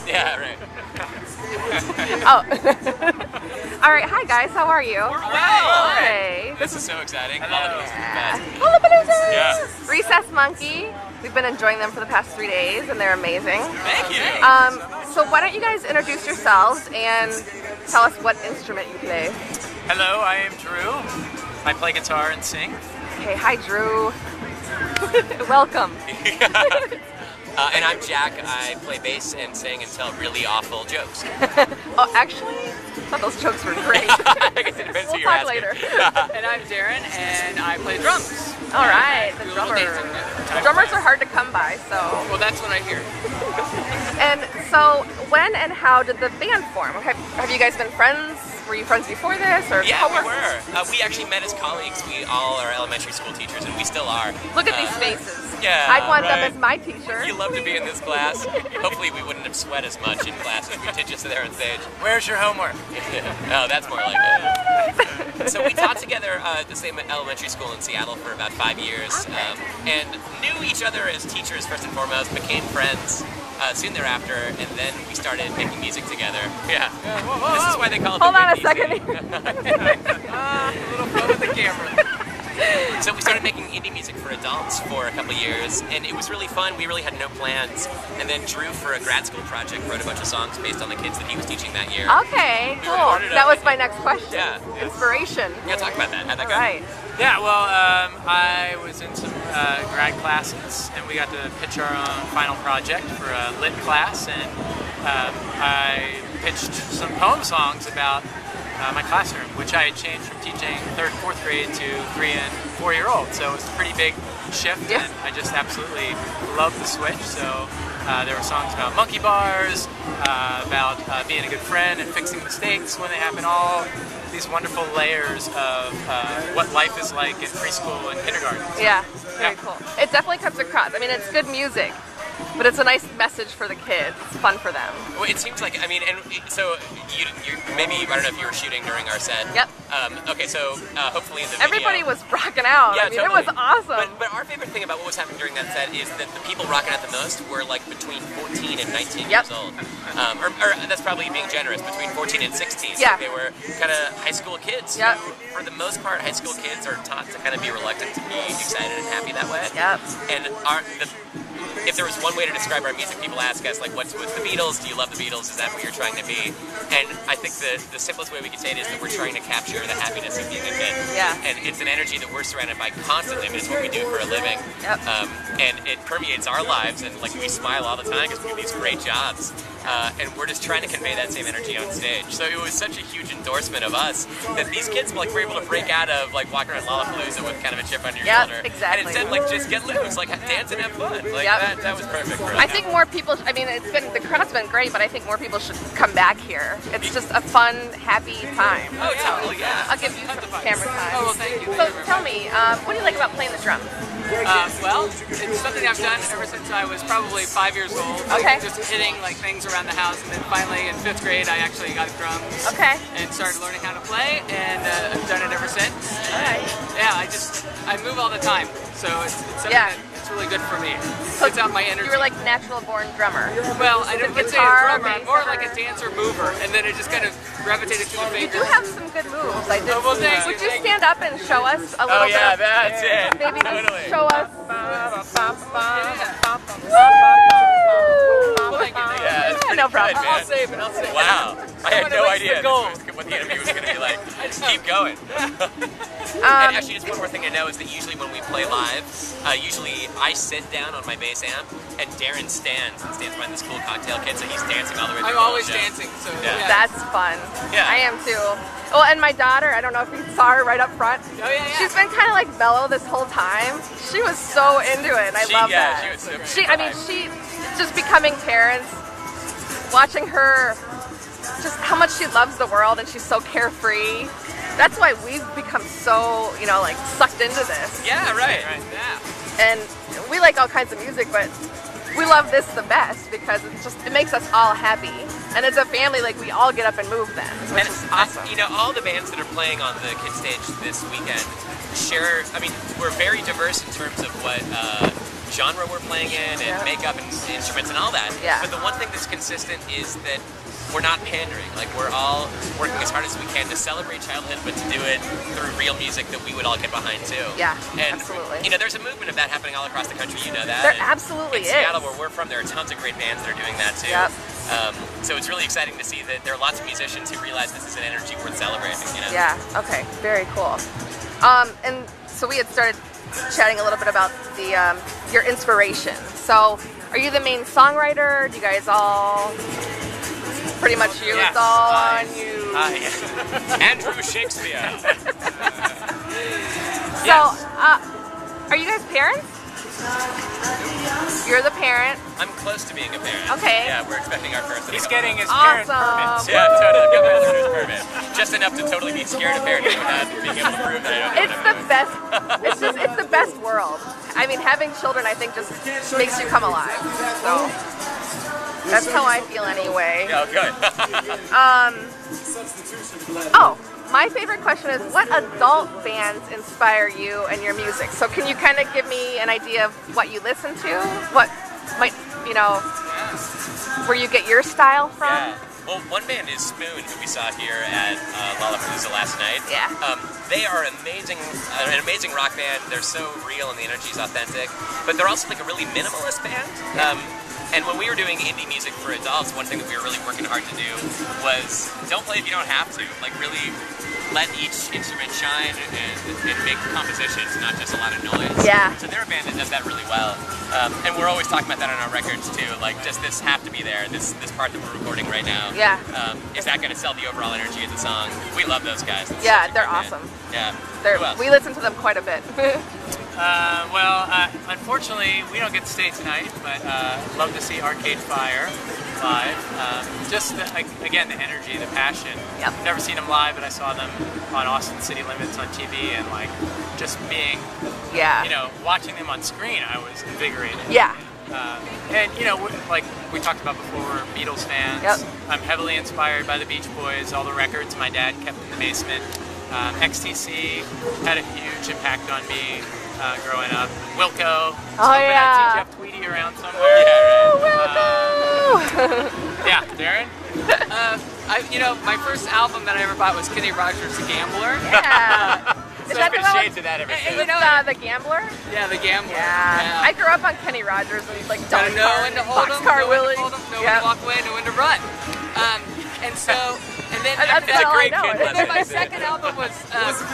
Yeah, right. Oh. All right, hi guys, how are you? We're well. Hey. This is so exciting. Lollapalooza Yeah. is the best. Lollapalooza! Yeah. Recess Monkey. We've been enjoying them for the past 3 days, and they're amazing. Thank you. So why don't you guys introduce yourselves and tell us what instrument you play? Hello, I am Drew. I play guitar and sing. Okay, hi Drew. Welcome. And I'm Jack. I play bass and sing and tell really awful jokes. Oh, actually, I thought those jokes were great. I guess it depends who We'll you're talk asking. later. And I'm Darren, and I play drums. All right, the Do a little drummer. dancing. Drummers are hard to come by, so. Well, that's what I hear. And so, when and how did the band form? Have you guys been friends? Were you friends before this, or Yeah, we coworkers? were. We actually met as colleagues. We all are elementary school teachers, and we still are. Look at these faces. Yeah, I'd want them right. as my teacher. You love to be in this class. Hopefully we wouldn't have sweat as much in class as we did just there on stage. Where's your homework? Oh, that's more like it. So we taught together at the same elementary school in Seattle for about 5 years, and knew each other as teachers first and foremost, became friends soon thereafter, and then we started making music together. Yeah. This is why they call it Hold the on a Whitney second. scene. A little fun with the camera. So we started making indie music for adults for a couple of years, and it was really fun. We really had no plans. And then Drew, for a grad school project, wrote a bunch of songs based on the kids that he was teaching that year. Okay, We cool. recorded That was it. my next question. Yeah. Inspiration. Yeah, talk about that. How'd that All go? right. Yeah, well, I was in some grad classes, and we got to pitch our own final project for a lit class, and I pitched some poem songs about my classroom, which I had changed from teaching 3rd and 4th grade to 3 and 4-year-olds. So it was a pretty big shift, Yeah. and I just absolutely loved the switch. So there were songs about monkey bars, about being a good friend and fixing mistakes when they happen, all these wonderful layers of what life is like in preschool and kindergarten. Yeah, very Yeah. cool. It definitely comes across. I mean, it's good music, but it's a nice message for the kids. It's fun for them. Well, it seems like, I mean, and so you maybe, I don't know if you were shooting during our set. Yep. Okay, so hopefully in the video. Everybody was rocking out. Yeah, I mean, totally. it was awesome. But our favorite thing about what was happening during that set is that the people rocking out the most were like between 14 and 19 Yep. years old. Or that's probably being generous, between 14 and 16. So Yeah. they were kind of high school kids. Yep. Who, for the most part, high school kids are taught to kind of be reluctant to be excited and happy that way. Yep. And if there was one way to describe our music, people ask us, like, what's the Beatles? Do you love the Beatles? Is that what you're trying to be? And I think the simplest way we could say it is that we're trying to capture the happiness of being a kid. Yeah. And it's an energy that we're surrounded by constantly. I mean, it's what we do for a living. Yep. And it permeates our lives, and like we smile all the time because we do these great jobs. And we're just trying to convey that same energy on stage. So it was such a huge endorsement of us that these kids like were able to break out of like walking around Lollapalooza with kind of a chip on your Yep, shoulder. exactly. And instead, like, just get loose, like dance and have fun. Like Yep. that was perfect for us. I think more people, I mean, the crowd's been great, but I think more people should come back here. It's just a fun, happy time. Oh, totally, yeah. I'll give you some camera time. Oh, well, thank you. So tell me, what do you like about playing the drums? Well, it's something I've done ever since I was probably 5 years old. Okay. Just hitting like things around the house, and then finally in 5th grade I actually got drums. Okay. And started learning how to play, and I've done it ever since. All right. Yeah, I move all the time, so it's something Yeah. it's really good for me. So Gets out my energy. You were like natural born drummer. well, I don't get to say a guitar, drummer, I'm bass, more or- like a dancer mover, and then it just kind of gravitated to the You fingers. do have some good moves. I did. Oh, well, thank Would you, you thank stand up and show us a little Oh yeah, bit? that's it. Maybe totally. just show us. Well, thank you. Yeah, it's pretty No problem. good, man. I'll save it. I'll save it. Wow, I had Someone no erase the idea gold. this was what the interview was going to be like. Just keep going. Um, And actually, just one more thing to know is that usually when we play live, usually I sit down on my bass amp and Darren stands behind this cool cocktail kit, so he's dancing all the way through I'm the whole always show. dancing, so Yeah. That's fun. Yeah. I am too. Well, and my daughter, I don't know if you saw her right up front. Oh, yeah, yeah. She's been kind of like mellow this whole time. She was so into it, and I love that. She was super I mean, she just becoming parents, watching her, just how much she loves the world, and she's so carefree. That's why we've become so, like sucked into this. Yeah, right. Yeah. And we like all kinds of music, but we love this the best because it makes us all happy. And as a family, like we all get up and move then, which And is awesome. all the bands that are playing on the Kid Stage this weekend share. I mean, we're very diverse in terms of what genre we're playing in and Yeah. makeup and instruments and all that. Yeah. But the one thing that's consistent is that we're not pandering. Like, we're all working as hard as we can to celebrate childhood, but to do it through real music that we would all get behind too. Yeah, and absolutely. You know, there's a movement of that happening all across the country. You know that. There And absolutely in is. Seattle, where we're from, there are tons of great bands that are doing that too. Yep. So it's really exciting to see that there are lots of musicians who realize this is an energy worth celebrating. You know. Yeah. Okay. Very cool. And so we had started chatting a little bit about the your inspiration. So, are you the main songwriter? Do you guys all pretty much you? Yes, It's all I- on you. Andrew Shakespeare. So, are you guys parents? You're the parent. I'm close to being a parent. Okay. Yeah, we're expecting our first. in a He's couple getting months. his parent Awesome. permit. Yeah, totally. I've got my husband's permit. Just enough to totally be scared of parenting without being able to prove that I don't know It's what the I'm best. It's the best world. I mean, having children, I think, just makes you come alive. So that's how I feel anyway. doing. Yeah, good. Oh, my favorite question is, what adult bands inspire you and your music? So can you kind of give me an idea of what you listen to? What might, where you get your style from? Yeah. Well, one band is Spoon, who we saw here at Lollapalooza last night. Yeah. They are amazing, an amazing rock band. They're so real and the energy is authentic. But they're also like a really minimalist band. And when we were doing indie music for adults, one thing that we were really working hard to do was don't play if you don't have to. Like, really let each instrument shine and make compositions, not just a lot of noise. Yeah. So they're a band that does that really well. And we're always talking about that on our records too. Like, does this have to be there? This part that we're recording right now. Yeah. Is that going to sell the overall energy of the song? We love those guys. It's Yeah, such a they're great band. awesome. Yeah. Who else? We listen to them quite a bit. Unfortunately, we don't get to stay tonight, but love to see Arcade Fire live. Again, the energy, the passion. Yep. Never seen them live, but I saw them on Austin City Limits on TV, and like just being, Yeah. watching them on screen, I was invigorated. Yeah. And like we talked about before, we're Beatles fans. Yep. I'm heavily inspired by the Beach Boys. All the records my dad kept in the basement. XTC had a huge impact on me growing up. Wilco. yeah. I see Jeff Tweedy around somewhere. Yeah, Darren. My first album that I ever bought was Kenny Rogers' The Gambler. Yeah. Is that the There's been one shades of that ever And since. with the Gambler? Yeah, The Gambler. Yeah. I grew up on Kenny Rogers and like Gotta Dolly know Parton, when to hold them, Boxcar know when Willie. to hold them, know Yep. when to walk away, know when to run. And then That's after It's a all great I know. kid And then my lesson. second album was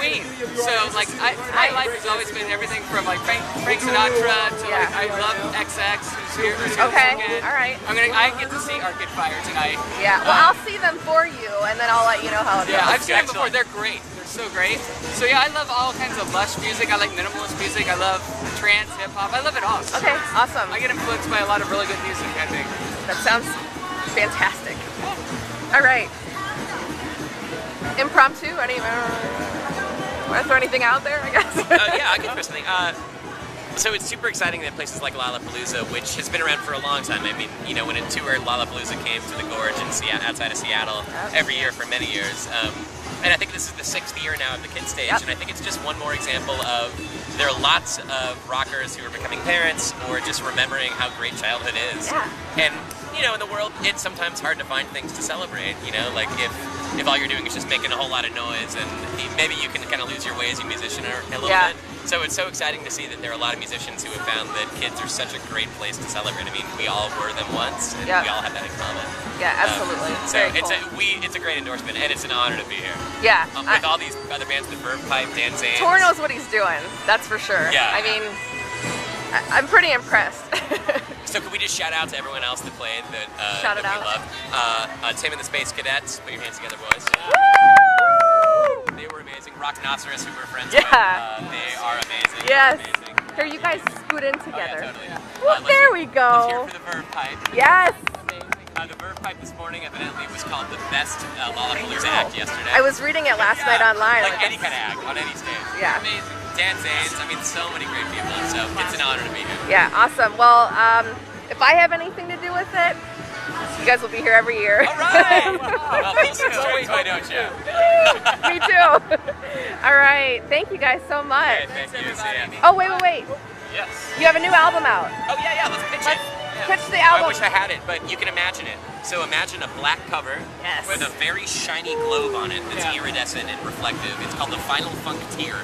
Queen. So like my life has always been everything from like Frank Sinatra to like I love XX who's here. Okay, Again. all right. I get to see Arcade Fire tonight. Yeah, well, I'll see them for you, and then I'll let you know how it goes. Yeah, I've seen them before. Excellent. They're great. They're so great. So yeah, I love all kinds of lush music. I like minimalist music. I love trance, hip hop. I love it all. So Okay, awesome. I get influenced by a lot of really good music, I think. That sounds fantastic. All right. Impromptu? Want to throw anything out there, I guess? Yeah, I can throw something. So it's super exciting that places like Lollapalooza, which has been around for a long time. I mean, when it toured, Lollapalooza came to the Gorge outside of Seattle every year for many years. And I think this is the 6th year now of the Kid Stage, Yep. and I think it's just one more example of there are lots of rockers who are becoming parents or just remembering how great childhood is. Yeah. And in the world, it's sometimes hard to find things to celebrate. Like if all you're doing is just making a whole lot of noise, and maybe you can kind of lose your way as a musician a little Yeah. bit. So it's so exciting to see that there are a lot of musicians who have found that kids are such a great place to celebrate. I mean, we all were them once, and Yeah. we all have that in common. Yeah, absolutely. So Very it's cool. it's a great endorsement, and it's an honor to be here. Yeah. With all these other bands, the Verve Pipe, Dan Zanes. Tor knows what he's doing, that's for sure. Yeah. I mean, I'm pretty impressed. So could we just shout out to everyone else that played that, Shout it that out. we love? Tim and the Space Cadets, put your hands together, boys. Woo! They were amazing. Rock Rhinoceros, who we're friends Yeah. with, they are amazing. Yes. They're amazing. Here, you guys scoot in Oh, together. yeah, totally. Well, Let's there hear- we Let's go. hear for the Verve Pipe. Yes. The Verve Pipe this morning evidently was called the best Lollapalooza I know. act yesterday. I was reading it last night online. Like any kind of act on any stage. Yeah. Amazing. Dan Zanes, I mean, so many great people. So it's an honor to be here. Yeah, awesome. Well, if I have anything to do with it, you guys will be here every year. All right. Well, full circle, why don't you? Me too. All right. Thank you guys so much. Thank you. See ya. Oh, wait. Yes. You have a new album out. Oh yeah, let's pitch Let's it. pitch the I album. wish I had it, but you can imagine it. So imagine a black cover Yes. with a very shiny globe on it that's iridescent and reflective. It's called The Final Funcketeer.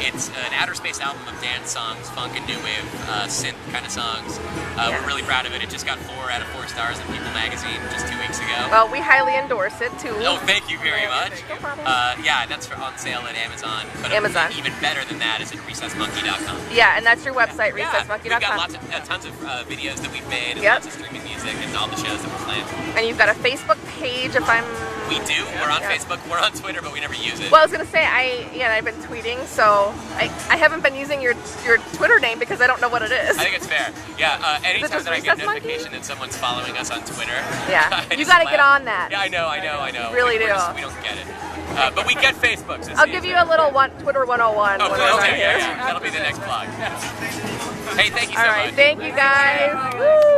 It's an outer space album of dance songs, funk and new wave, synth kind of songs. We're really proud of it. It just got 4 out of 4 stars in People magazine just 2 weeks ago. Well, we highly endorse it too. Oh, thank you very much. No problem. Yeah, that's on sale at Amazon. But Amazon. Even better than that is at recessmonkey.com. Yeah, and that's your website, Yeah, recessmonkey.com. we've got tons of videos that we've made and Yep. lots of streaming music and all the shows that we're playing. And you've got a Facebook page. If I'm We do. We're on Yeah. Facebook. We're on Twitter, but we never use it. well, I was gonna say I've been tweeting, so I haven't been using your Twitter name because I don't know what it is. I think it's fair. Yeah. Anytime just that I get Recess Monkey? notification that someone's following us on Twitter. Yeah. I You just gotta laugh. get on that. Yeah, I know. You really we do. we don't get it. But we get Facebook. So I'll see give it. you a little Twitter 101 Oh, when cool. I'm Okay, not here. yeah. That'll be the next vlog. Hey, thank you so All much. right, thank you guys. Woo!